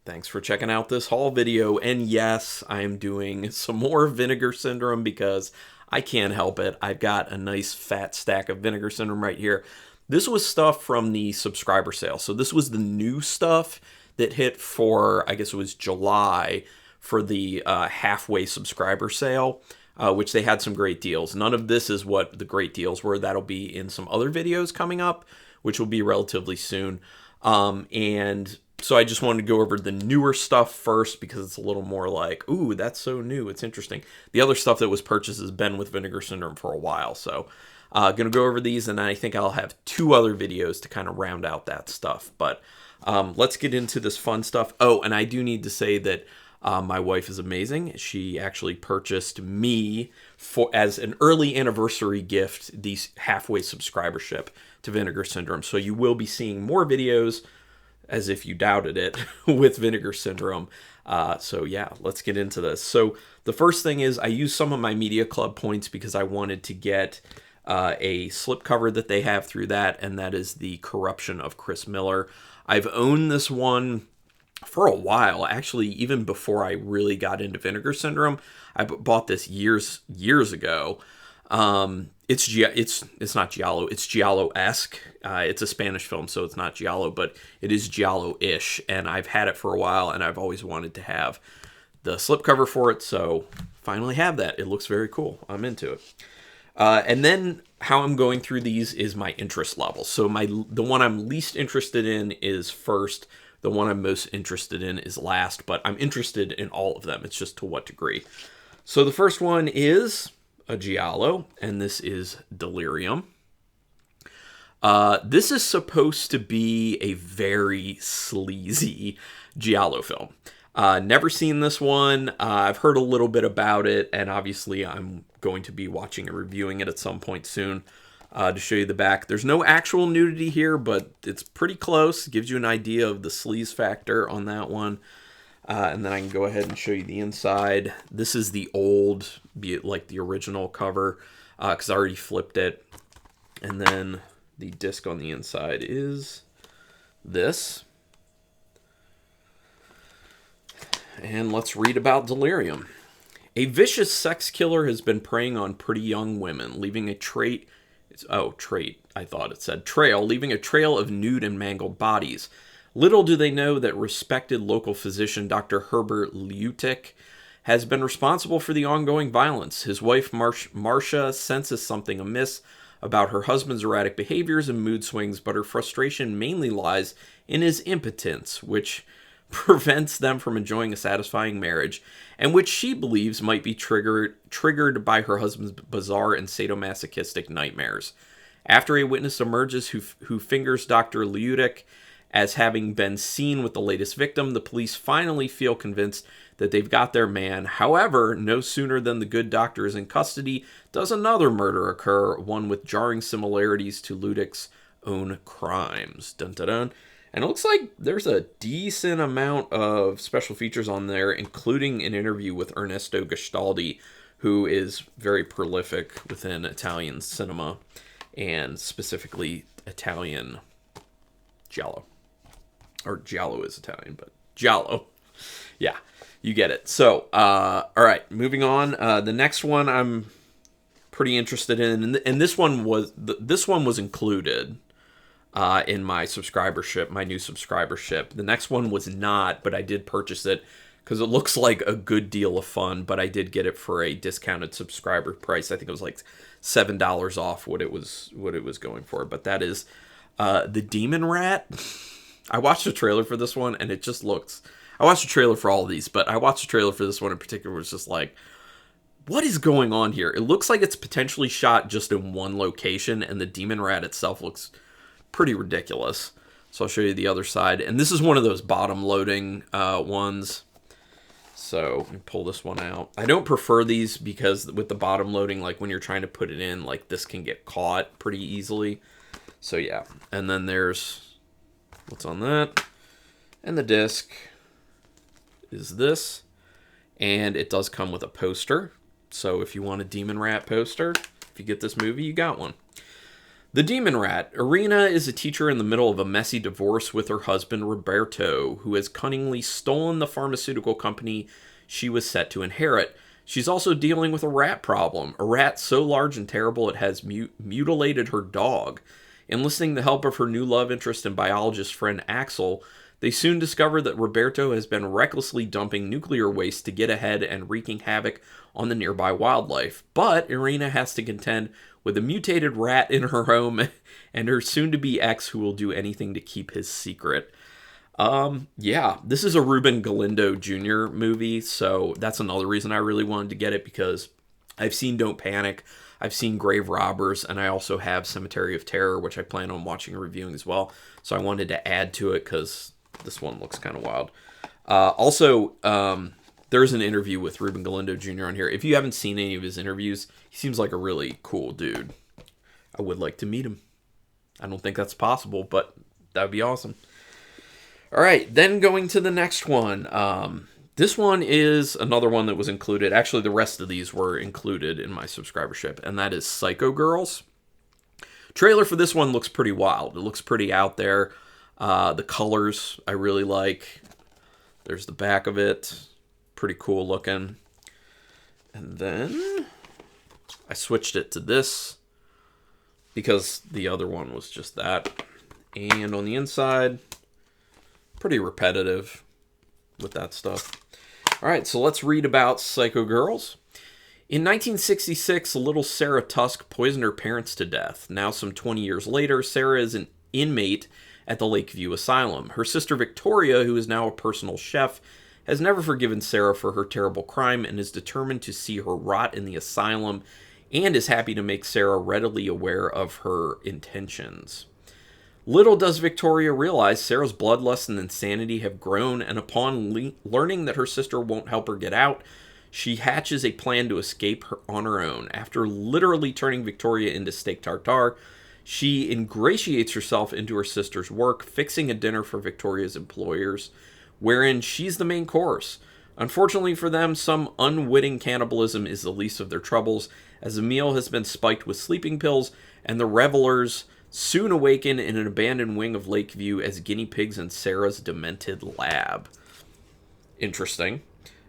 Thanks for checking out this haul video, and yes, I am doing some more Vinegar Syndrome because I can't help it. I've got a nice fat stack of Vinegar Syndrome right here. This was stuff from the subscriber sale, so this was the new stuff that hit for, I guess it was July, for the halfway subscriber sale, which they had some great deals. None of this is what the great deals were. That'll be in some other videos coming up, which will be relatively soon. And so I just wanted to go over the newer stuff first because it's a little more like, ooh, that's so new. It's interesting. The other stuff that was purchased has been with Vinegar Syndrome for a while. So going to go over these, and I think I'll have 2 other videos to kind of round out that stuff. But let's get into this fun stuff. Oh, and I do need to say that my wife is amazing. She actually purchased me as an early anniversary gift these halfway subscribership to Vinegar Syndrome. So you will be seeing more videos, as if you doubted it, with Vinegar Syndrome. So yeah, let's get into this. So the first thing is I used some of my Media Club points because I wanted to get a slipcover that they have through that, and that is The Corruption of Chris Miller. I've owned this one for a while, actually, even before I really got into Vinegar Syndrome. I bought this years ago. It's not Giallo. It's Giallo-esque. It's a Spanish film, so it's not Giallo, but it is Giallo-ish, and I've had it for a while, and I've always wanted to have the slipcover for it, so finally have that. It looks very cool. I'm into it. And then how I'm going through these is my interest level. So the one I'm least interested in is first. The one I'm most interested in is last, but I'm interested in all of them. It's just to what degree. So the first one is a Giallo, and this is Delirium. This is supposed to be a very sleazy Giallo film. Never seen this one. I've heard a little bit about it, and obviously I'm going to be watching and reviewing it at some point soon to show you the back. There's no actual nudity here, but it's pretty close. It gives you an idea of the sleaze factor on that one. And then I can go ahead and show you the inside. This is the old, like the original cover, because I already flipped it. And then the disc on the inside is this. And let's read about Delirium. A vicious sex killer has been preying on pretty young women, leaving a trail, leaving a trail of nude and mangled bodies. Little do they know that respected local physician Dr. Herbert Liutic has been responsible for the ongoing violence. His wife, Marcia, senses something amiss about her husband's erratic behaviors and mood swings, but her frustration mainly lies in his impotence, which prevents them from enjoying a satisfying marriage, and which she believes might be triggered by her husband's bizarre and sadomasochistic nightmares. After a witness emerges who fingers Dr. Liutic as having been seen with the latest victim, the police finally feel convinced that they've got their man. However, no sooner than the good doctor is in custody does another murder occur, one with jarring similarities to Liutic's own crimes. Dun dun dun. And it looks like there's a decent amount of special features on there, including an interview with Ernesto Gastaldi, who is very prolific within Italian cinema, and specifically Italian Giallo. Or Giallo is Italian, but Giallo. Yeah, you get it. So, all right, moving on. The next one I'm pretty interested in, and this one was included in my subscribership, my new subscribership. The next one was not, but I did purchase it because it looks like a good deal of fun, but I did get it for a discounted subscriber price. I think it was like $7 off what it was going for, but that is The Demon Rat. I watched the trailer for this one, and it just looks... I watched the trailer for all of these, but I watched the trailer for this one in particular, was just like, what is going on here? It looks like it's potentially shot just in one location, and the Demon Rat itself looks pretty ridiculous. So I'll show you the other side. And this is one of those bottom loading ones. So let me pull this one out. I don't prefer these because with the bottom loading, like when you're trying to put it in, like this can get caught pretty easily. So yeah. And then there's what's on that. And the disc is this. And it does come with a poster. So if you want a Demon Rat poster, if you get this movie, you got one. The Demon Rat. Irina is a teacher in the middle of a messy divorce with her husband, Roberto, who has cunningly stolen the pharmaceutical company she was set to inherit. She's also dealing with a rat problem, a rat so large and terrible it has mutilated her dog. Enlisting the help of her new love interest and biologist friend Axel, they soon discover that Roberto has been recklessly dumping nuclear waste to get ahead and wreaking havoc on the nearby wildlife. But Irina has to contend with a mutated rat in her home and her soon-to-be ex who will do anything to keep his secret. Yeah, this is a Ruben Galindo Jr. movie, so that's another reason I really wanted to get it, because I've seen Don't Panic, I've seen Grave Robbers, and I also have Cemetery of Terror, which I plan on watching and reviewing as well. So I wanted to add to it because this one looks kind of wild. Also, there's an interview with Ruben Galindo Jr. on here. If you haven't seen any of his interviews, he seems like a really cool dude. I would like to meet him. I don't think that's possible, but that would be awesome. All right, then going to the next one. This one is another one that was included. Actually, the rest of these were included in my subscribership, and that is Psycho Girls. Trailer for this one looks pretty wild. It looks pretty out there. The colors I really like. There's the back of it. Pretty cool looking. And then I switched it to this because the other one was just that. And on the inside, pretty repetitive with that stuff. All right, so let's read about Psycho Girls. In 1966, little Sarah Tusk poisoned her parents to death. Now, some 20 years later, Sarah is an inmate at the Lakeview Asylum. Her sister Victoria, who is now a personal chef, has never forgiven Sarah for her terrible crime and is determined to see her rot in the asylum, and is happy to make Sarah readily aware of her intentions. Little does Victoria realize Sarah's bloodlust and insanity have grown, and upon learning that her sister won't help her get out, she hatches a plan to escape on her own. After literally turning Victoria into steak tartare, she ingratiates herself into her sister's work, fixing a dinner for Victoria's employers, wherein she's the main course. Unfortunately for them, some unwitting cannibalism is the least of their troubles, as the meal has been spiked with sleeping pills, and the revelers soon awaken in an abandoned wing of Lakeview as guinea pigs in Sarah's demented lab. Interesting.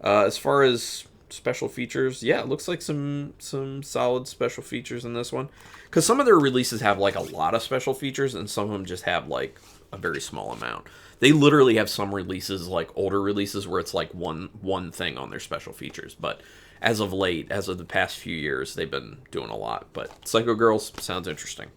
As far as special features, yeah, it looks like some solid special features in this one. Because some of their releases have like a lot of special features, and some of them just have like a very small amount. They literally have some releases, like older releases, where it's like one thing on their special features. But as of late, as of the past few years, they've been doing a lot. But Psycho Girls sounds interesting.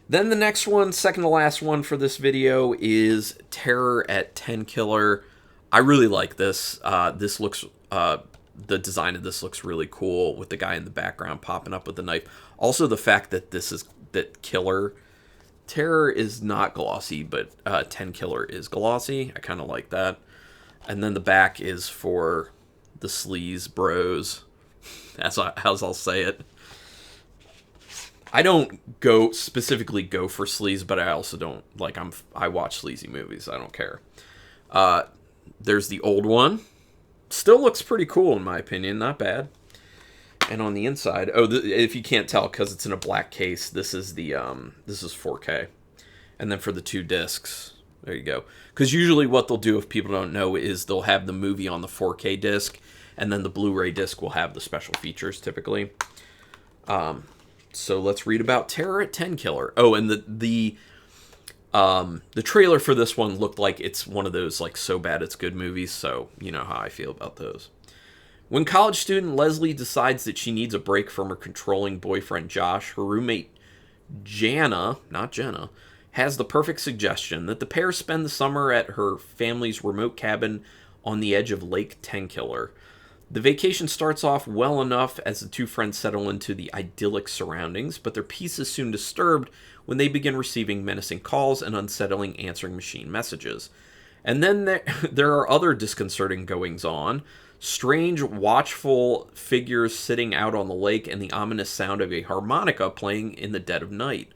Then the next one, second to last one for this video, is Terror at 10 Killer. I really like this. This looks, the design of this looks really cool with the guy in the background popping up with the knife. Also, the fact that Killer, Terror is not glossy, but 10 Killer is glossy. I kind of like that. And then the back is for the sleaze bros, as I'll say it. I don't specifically go for sleaze, but I also don't, like, I watch sleazy movies. I don't care. There's the old one. Still looks pretty cool, in my opinion. Not bad. And on the inside, if you can't tell, because it's in a black case, this is 4K. And then for the 2 discs, there you go. Because usually what they'll do, if people don't know, is they'll have the movie on the 4K disc, and then the Blu-ray disc will have the special features, typically. So let's read about Terror at 10 Killer. Oh, and the trailer for this one looked like it's one of those, like, so bad it's good movies, so you know how I feel about those. When college student Leslie decides that she needs a break from her controlling boyfriend Josh, her roommate Jana, not Jenna, has the perfect suggestion that the pair spend the summer at her family's remote cabin on the edge of Lake 10 Killer. The vacation starts off well enough as the two friends settle into the idyllic surroundings, but their peace is soon disturbed when they begin receiving menacing calls and unsettling answering machine messages. And then there are other disconcerting goings-on, strange, watchful figures sitting out on the lake, and the ominous sound of a harmonica playing in the dead of night.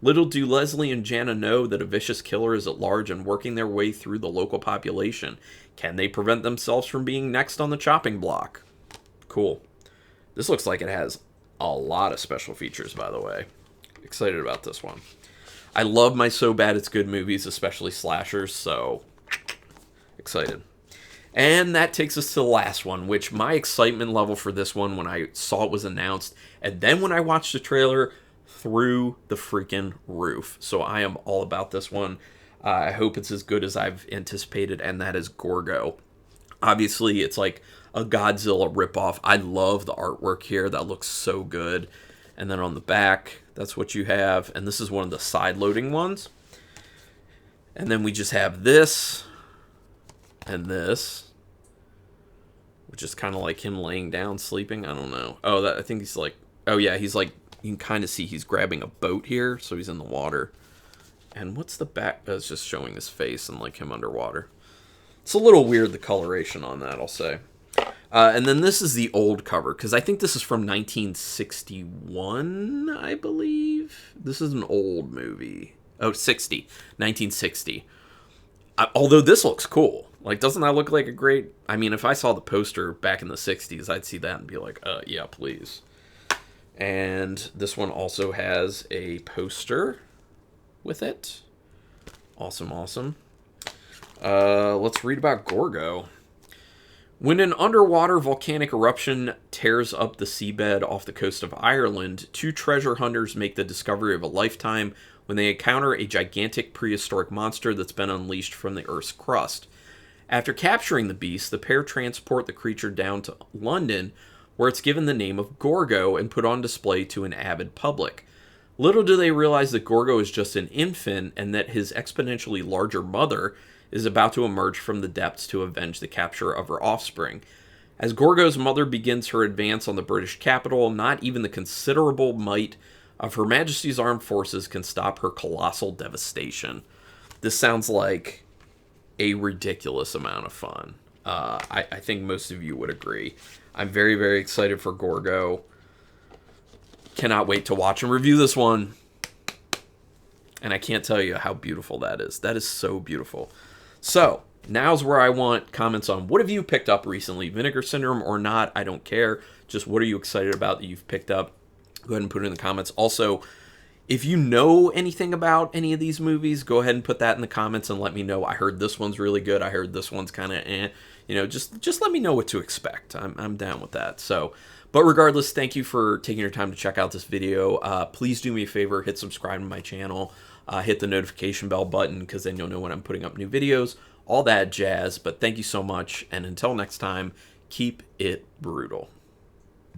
Little do Leslie and Jana know that a vicious killer is at large and working their way through the local population. Can they prevent themselves from being next on the chopping block? Cool. This looks like it has a lot of special features, by the way. excited about this one. I love my So Bad It's Good movies, especially slashers, so excited. And that takes us to the last one, which my excitement level for this one when I saw it was announced, and then when I watched the trailer, through the freaking roof. So I am all about this one. I hope it's as good as I've anticipated, and that is Gorgo. Obviously, it's like a Godzilla ripoff. I love the artwork here. That looks so good. And then on the back, that's what you have. And this is one of the side-loading ones. And then we just have this and this, which is kind of like him laying down, sleeping. I don't know. Oh, I think he's like... Oh, yeah, he's like... You can kind of see he's grabbing a boat here, so he's in the water. And what's the back? That's just showing his face and like him underwater. It's a little weird, the coloration on that, I'll say. And then this is the old cover, because I think this is from 1961, I believe. This is an old movie. Oh, 1960. Although this looks cool. Like, doesn't that look like a great... I mean, if I saw the poster back in the 60s, I'd see that and be like, yeah, please. And this one also has a poster with it. Awesome, awesome. Let's read about Gorgo. When an underwater volcanic eruption tears up the seabed off the coast of Ireland, two treasure hunters make the discovery of a lifetime when they encounter a gigantic prehistoric monster that's been unleashed from the Earth's crust. After capturing the beast, the pair transport the creature down to London, where it's given the name of Gorgo and put on display to an avid public. Little do they realize that Gorgo is just an infant and that his exponentially larger mother is about to emerge from the depths to avenge the capture of her offspring. As Gorgo's mother begins her advance on the British capital, not even the considerable might of Her Majesty's Armed Forces can stop her colossal devastation. This sounds like a ridiculous amount of fun. I think most of you would agree. I'm very, very excited for Gorgo. Cannot wait to watch and review this one. And I can't tell you how beautiful that is. That is so beautiful. So, now's where I want comments on what have you picked up recently? Vinegar Syndrome or not, I don't care. Just what are you excited about that you've picked up? Go ahead and put it in the comments. Also, if you know anything about any of these movies, go ahead and put that in the comments and let me know. I heard this one's really good. I heard this one's kind of eh. You know, just let me know what to expect. I'm down with that. So, but regardless, thank you for taking your time to check out this video. Please do me a favor, hit subscribe to my channel. Hit the notification bell button because then you'll know when I'm putting up new videos. All that jazz. But thank you so much. And until next time, keep it brutal.